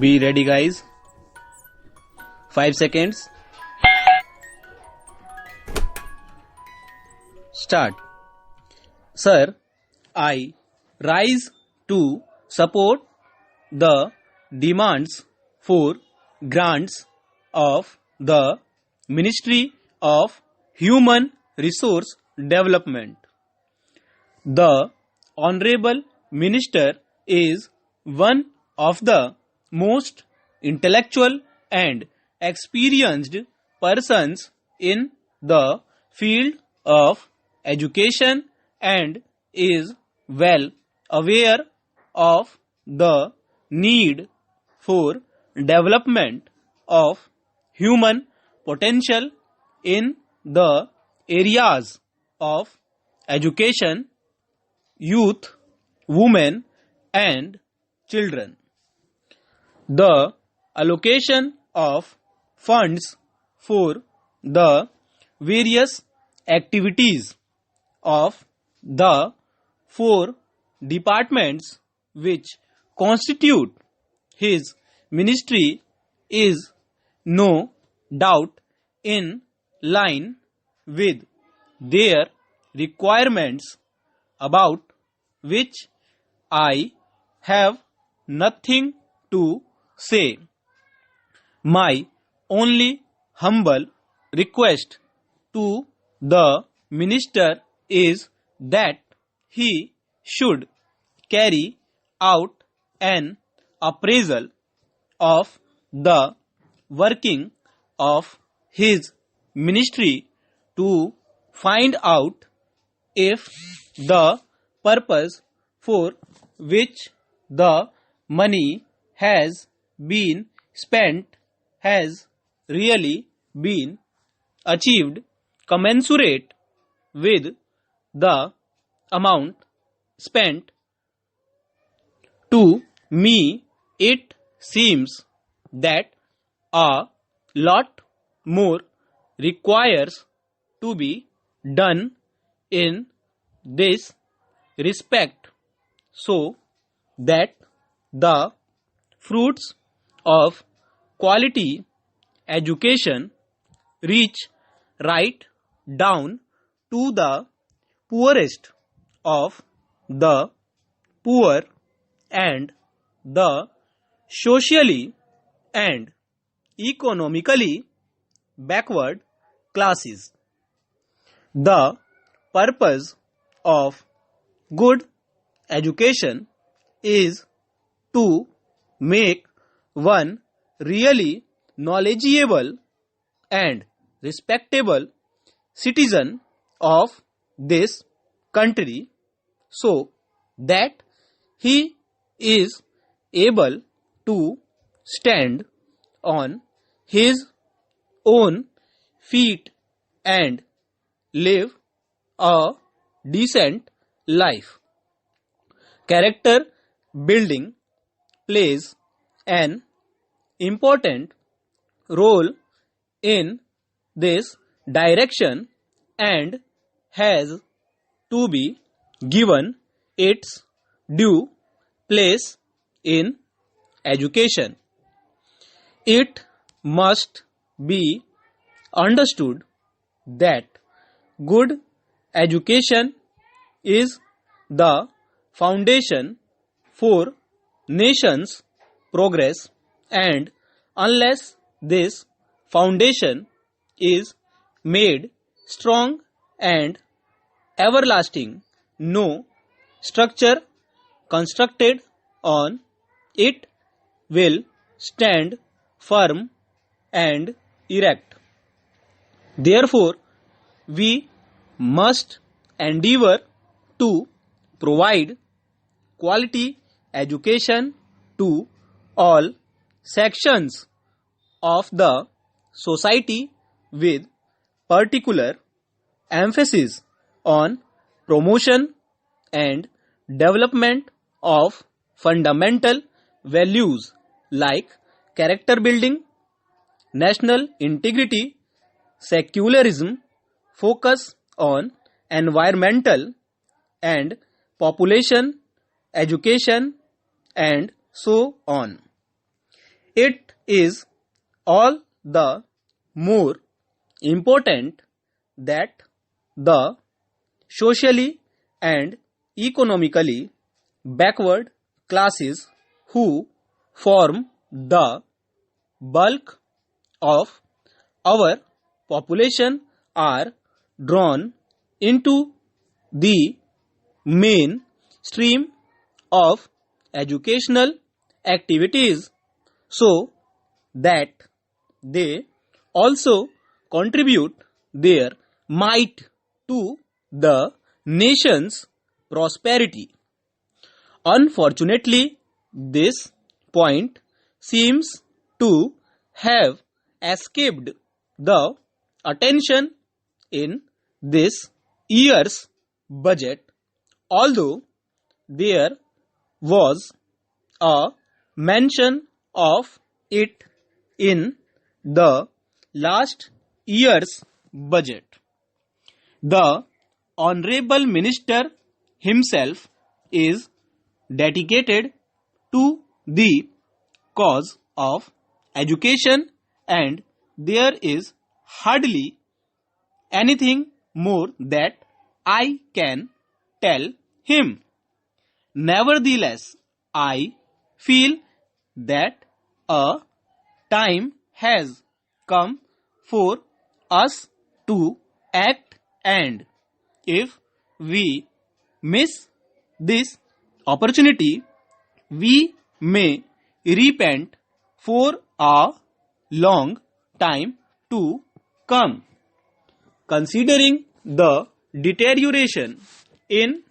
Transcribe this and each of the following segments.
Be ready, guys. 5 seconds. Start. Sir, I rise to support the demands for grants of the Ministry of Human Resource Development. The Honorable Minister is one of the most intellectual and experienced persons in the field of education and is well aware of the need for development of human potential in the areas of education, youth, women, and children. The allocation of funds for the various activities of the 4 departments which constitute his ministry is no doubt in line with their requirements, about which I have nothing to say. My only humble request to the minister is that he should carry out an appraisal of the working of his ministry to find out if the purpose for which the money has been spent has really been achieved commensurate with the amount spent. To me, it seems that a lot more requires to be done in this respect, so that the fruits of quality education reach right down to the poorest of the poor and the socially and economically backward classes. The purpose of good education is to make one really knowledgeable and respectable citizen of this country, so that he is able to stand on his own feet and live a decent life. Character building plays an important role in this direction and has to be given its due place in education. It must be understood that good education is the foundation for nation's progress, and unless this foundation is made strong and everlasting, no structure constructed on it will stand firm and erect. Therefore, we must endeavor to provide quality education to all sections of the society, with particular emphasis on promotion and development of fundamental values like character building, national integrity, secularism, focus on environmental and population education, and so on. It is all the more important that the socially and economically backward classes who form the bulk of our population are drawn into the main stream of educational activities so that they also contribute their might to the nation's prosperity. Unfortunately, this point seems to have escaped the attention in this year's budget, although there was a mention of it in the last year's budget. The Honorable Minister himself is dedicated to the cause of education, and there is hardly anything more that I can tell him. Nevertheless, I feel that a time has come for us to act, and if we miss this opportunity, we may repent for a long time to come. Considering the deterioration in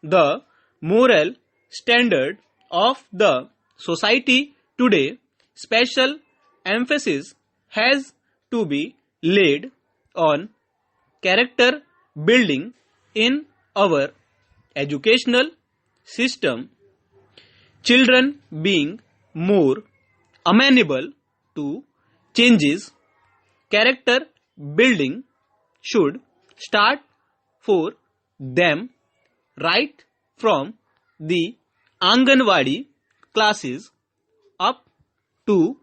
the moral standard of the society today, special emphasis has to be laid on character building in our educational system. Children being more amenable to changes, character building should start for them right from the Anganwadi classes up to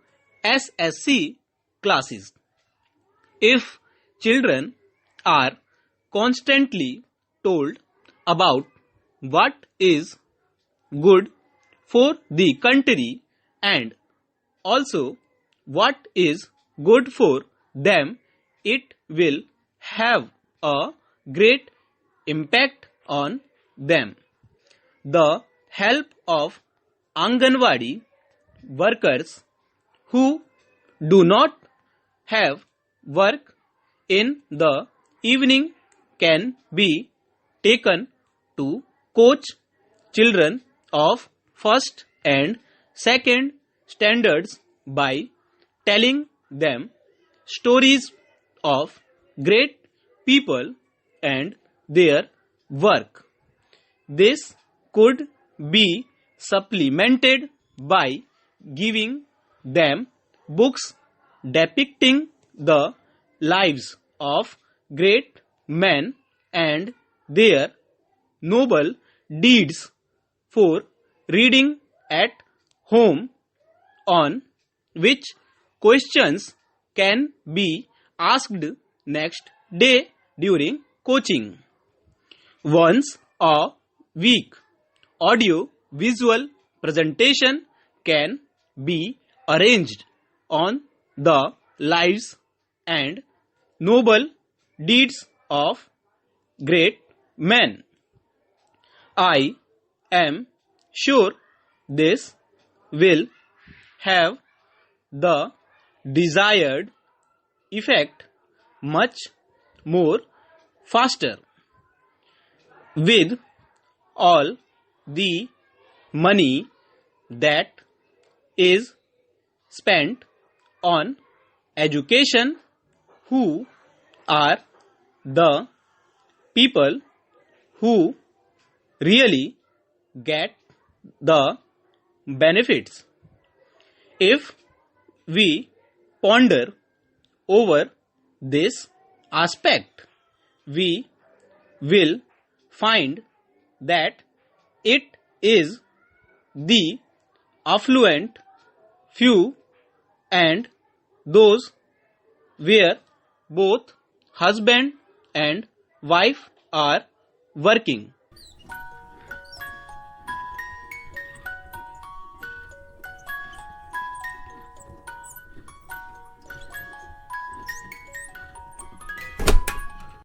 SSC classes. If children are constantly told about what is good for the country and also what is good for them, it will have a great impact on them. The help of Anganwadi workers who do not have work in the evening can be taken to coach children of first and second standards by telling them stories of great people and their work. This could be supplemented by giving them books depicting the lives of great men and their noble deeds for reading at home, on which questions can be asked next day during coaching. Once a week, audio visual presentation can be arranged on the lives and noble deeds of great men. I am sure this will have the desired effect much more faster. With all the money that is spent on education, who are the people who really get the benefits? If we ponder over this aspect, we will find that it is the affluent few and those where both husband and wife are working.